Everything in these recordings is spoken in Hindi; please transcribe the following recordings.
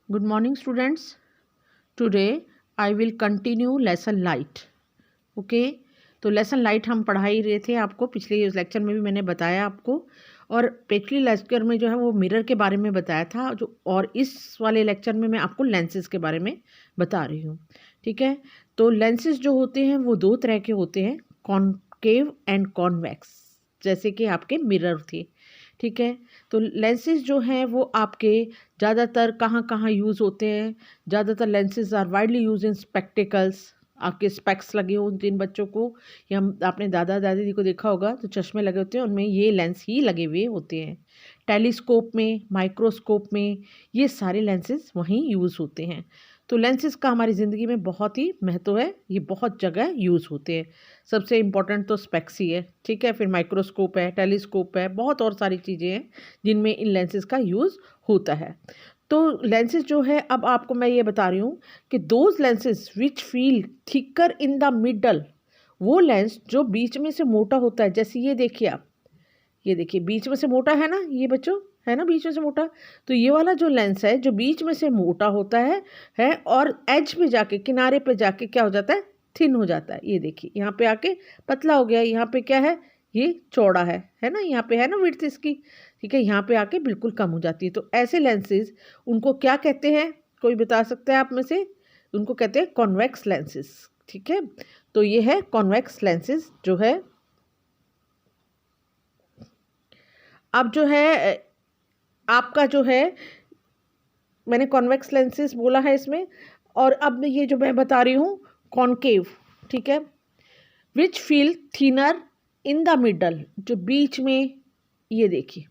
Good morning students. Today I will continue lesson light. Okay तो लेसन लाइट हम पढ़ा ही रहे थे आपको, पिछले लेक्चर में भी मैंने बताया आपको, और पिछले लेक्चर में जो है वो मिरर के बारे में बताया था जो, और इस वाले लेक्चर में मैं आपको लेंसेज के बारे में बता रही हूँ। ठीक है, तो लेंसेज जो होते हैं वो दो तरह के होते हैं, कॉनकेव एंड कॉन्वेक्स, जैसे कि आपके मिरर थे। ठीक है, तो लेंसेज जो हैं वो आपके ज़्यादातर कहाँ कहाँ यूज़ होते हैं। ज़्यादातर lenses are widely use in spectacles, आपके स्पेक्स लगे हो जिन बच्चों को, या आपने दादा दादी को देखा होगा तो चश्मे लगे होते हैं, उनमें ये लेंस ही लगे हुए होते हैं। टेलीस्कोप में, माइक्रोस्कोप में, ये सारे लेंसेज वहीं यूज़ होते हैं। तो लेंसेज का हमारी ज़िंदगी में बहुत ही महत्व है, ये बहुत जगह यूज़ होते हैं। सबसे इम्पोर्टेंट तो स्पेक्स ही है। ठीक है, फिर माइक्रोस्कोप है, टेलीस्कोप है, बहुत और सारी चीज़ें हैं जिनमें इन लेंसेज का यूज़ होता है। तो लेंसेज जो है, अब आपको मैं ये बता रही हूँ कि those lenses which feel thicker in the middle, वो लेंस जो बीच में से मोटा होता है, जैसे ये देखिए आप, ये देखिए बीच में से मोटा है ना ये बच्चों, है ना बीच में से मोटा। तो ये वाला जो लेंस है जो बीच में से मोटा होता है और एज पे जाके, किनारे पे जाके क्या हो जाता है, थिन हो जाता है। ये देखिए यहाँ पे आके पतला हो गया, यहाँ पे क्या है, ये चौड़ा है ना, यहाँ पे है ना विड्थ इसकी। ठीक है, यहाँ पे आके बिल्कुल कम हो जाती है। तो ऐसे लेंसेज उनको क्या कहते हैं, कोई बता सकता है आप में से? उनको कहते हैं कॉन्वेक्स लेंसेज। ठीक है, तो ये है कॉन्वेक्स लेंसेज जो है। अब जो है आपका जो है, मैंने कॉन्वेक्स लेंसेज बोला है इसमें, और अब ये जो मैं बता रही हूँ कॉनकेव। ठीक है, which feel thinner in the middle, जो बीच में, ये देखिए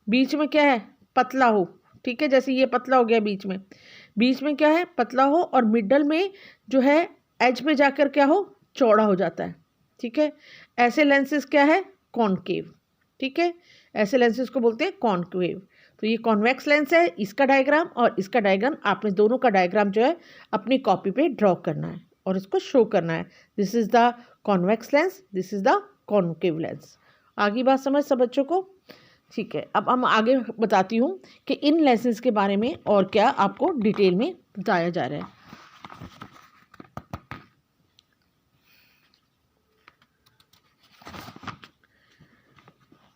बीच में क्या है, पतला हो। ठीक है, जैसे ये पतला हो गया, बीच में क्या है, पतला हो, और मिडल में जो है एज पे जाकर क्या हो, चौड़ा हो जाता है। ठीक है, ऐसे लेंसेज क्या है, कॉनकेव। ठीक है, ऐसे लेंसेज को बोलते हैं कॉनकेव। तो ये कॉन्वेक्स लेंस है, इसका डायग्राम और इसका डायग्राम, आपने दोनों का डायग्राम जो है अपनी कॉपी पे ड्रॉ करना है और इसको शो करना है। This is the convex lens, this is the concave lens. आगे बात समझ सब बच्चों को? ठीक है, अब हम आगे बताती हूँ कि इन लेंसेज के बारे में और क्या आपको डिटेल में बताया जा रहा है।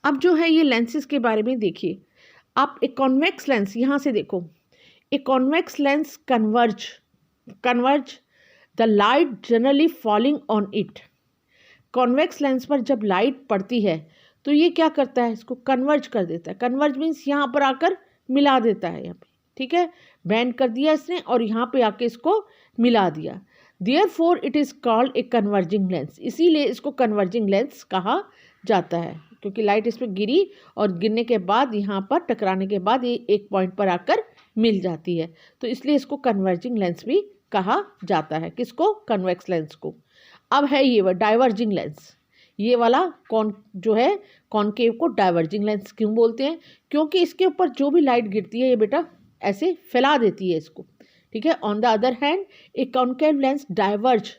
अब जो है ये लेंसेज के बारे में देखिए, आप एक कॉन्वेक्स लेंस यहाँ से देखो, एक convex lens converge the light generally falling on it. Convex lens पर जब लाइट पड़ती है तो ये क्या करता है, इसको कन्वर्ज कर देता है। कन्वर्ज मीन्स यहाँ पर आकर मिला देता है, यहाँ पे। ठीक है, बैंड कर दिया इसने और यहाँ पे आके इसको मिला दिया। Therefore it is called a converging lens, इसीलिए इसको कन्वर्जिंग लेंस कहा जाता है, क्योंकि लाइट इस पर गिरी और गिरने के बाद यहाँ पर टकराने के बाद ये एक पॉइंट पर आकर मिल जाती है, तो इसलिए इसको कन्वर्जिंग लेंस भी कहा जाता है। किसको? कन्वेक्स लेंस को। अब है ये डाइवर्जिंग लेंस, ये वाला जो है कॉनकेव को डाइवर्जिंग लेंस क्यों बोलते हैं? क्योंकि इसके ऊपर जो भी लाइट गिरती है ये बेटा ऐसे फैला देती है इसको। ठीक है, on the other hand A concave lens diverge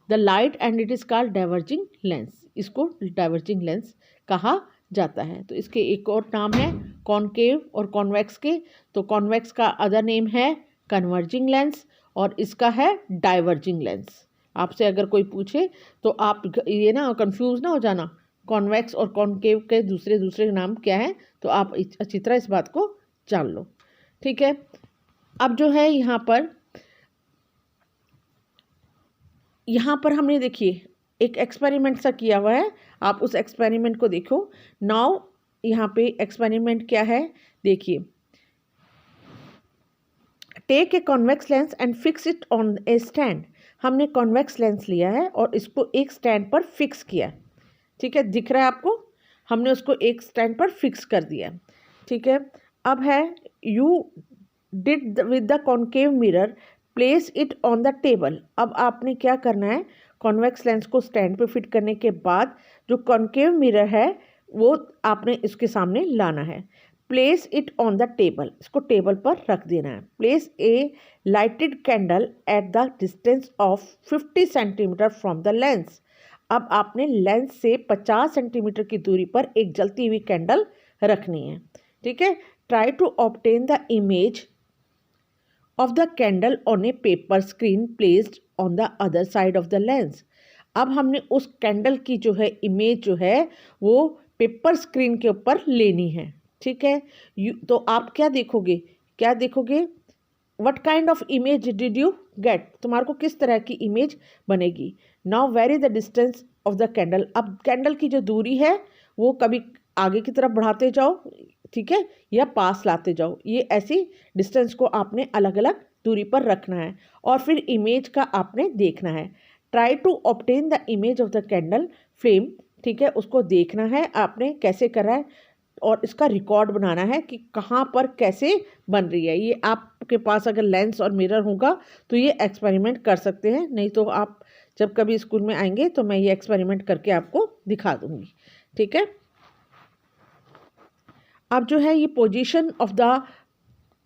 the light and it is called diverging lens, इसको डाइवर्जिंग लेंस कहा जाता है। तो इसके एक और नाम है कॉनकेव और कॉन्वेक्स के। तो कॉन्वेक्स का अदर नेम है कन्वर्जिंग लेंस और इसका है डाइवर्जिंग लेंस। आपसे अगर कोई पूछे तो आप ये ना कंफ्यूज ना हो जाना, कॉन्वेक्स और कॉनकेव के दूसरे नाम क्या हैं, तो आप अच्छी तरह इस बात को जान लो। ठीक है, अब जो है यहाँ पर हमने देखिए एक एक्सपेरिमेंट सा किया हुआ है, आप उस एक्सपेरिमेंट को देखो। नाउ यहाँ पे एक्सपेरिमेंट क्या है देखिए, take a convex lens and fix it on a stand. हमने कॉन्वेक्स लेंस लिया है और इसको एक स्टैंड पर फिक्स किया। ठीक है, दिख रहा है आपको, हमने उसको एक स्टैंड पर फिक्स कर दिया। ठीक है, अब है you did with the concave mirror place it on the table. अब आपने क्या करना है, कॉन्वेक्स लेंस को स्टैंड पे फिट करने के बाद जो कॉनकेव मिरर है वो आपने इसके सामने लाना है। Place it on the table, इसको टेबल पर रख देना है। Place a lighted candle at the distance of 50 centimetre from the lens. अब आपने लेंस से 50 सेंटीमीटर की दूरी पर एक जलती हुई कैंडल रखनी है। ठीक है, try to obtain the image of the candle on a paper screen placed on the other side of the lens. अब हमने उस कैंडल की जो है इमेज जो है वो पेपर स्क्रीन के ऊपर लेनी है, ठीक है। तो आप क्या देखोगे, what kind of image did you get, तुम्हारे को किस तरह की इमेज बनेगी। Now very the distance of the candle, अब कैंडल की जो दूरी है वो कभी आगे की तरफ बढ़ाते जाओ, ठीक है, या पास लाते जाओ, ये ऐसी डिस्टेंस को आपने अलग अलग दूरी पर रखना है और फिर इमेज का आपने देखना है। Try to obtain the image of the candle flame, ठीक है, उसको देखना है आपने कैसे कर रहा है और इसका रिकॉर्ड बनाना है कि कहाँ पर कैसे बन रही है। ये आपके पास अगर लेंस और मिरर होगा तो ये एक्सपेरिमेंट कर सकते हैं, नहीं तो आप जब कभी स्कूल में आएंगे तो मैं ये एक्सपेरिमेंट करके आपको दिखा दूंगी, ठीक है। अब जो है ये position of the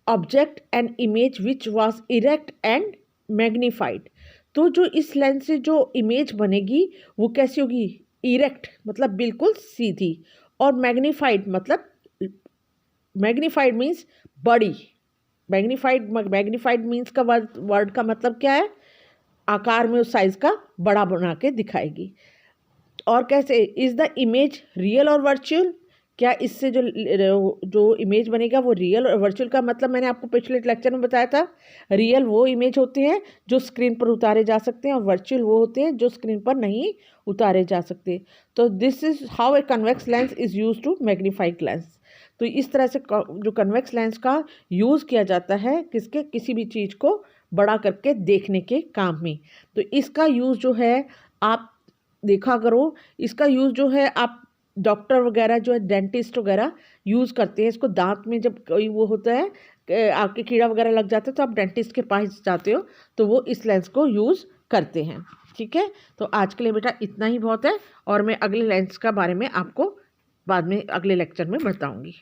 object and image which was erect and magnified, तो जो इस लेंस से जो इमेज बनेगी वो कैसी होगी, इरेक्ट मतलब बिल्कुल सीधी, और मैग्नीफाइड मतलब मैग्नीफाइड मीन्स बड़ी। मैग्नीफाइड मीन्स का वर्ड का मतलब क्या है, आकार में उस साइज का बड़ा बना के दिखाएगी। और कैसे, इज द इमेज रियल और वर्चुअल, क्या इससे जो इमेज बनेगा वो रियल और वर्चुअल का मतलब मैंने आपको पिछले लेक्चर में बताया था। रियल वो इमेज होते हैं जो स्क्रीन पर उतारे जा सकते हैं और वर्चुअल वो होते हैं जो स्क्रीन पर नहीं उतारे जा सकते। तो this is how a convex lens is use to magnified lens. तो इस तरह से जो कन्वेक्स लेंस का यूज़ किया जाता है किसी भी चीज़ को बड़ा करके देखने के काम में। तो इसका यूज़ जो है आप देखा करो, इसका यूज़ जो है आप डॉक्टर वगैरह जो है डेंटिस्ट वगैरह यूज़ करते हैं इसको। दांत में जब कोई वो होता है आपके कीड़ा वगैरह लग जाता है तो आप डेंटिस्ट के पास जाते हो तो वो इस लेंस को यूज़ करते हैं, ठीक है। तो आज के लिए बेटा इतना ही बहुत है और मैं अगले लेंस का बारे में आपको बाद में अगले लेक्चर में बताऊंगी।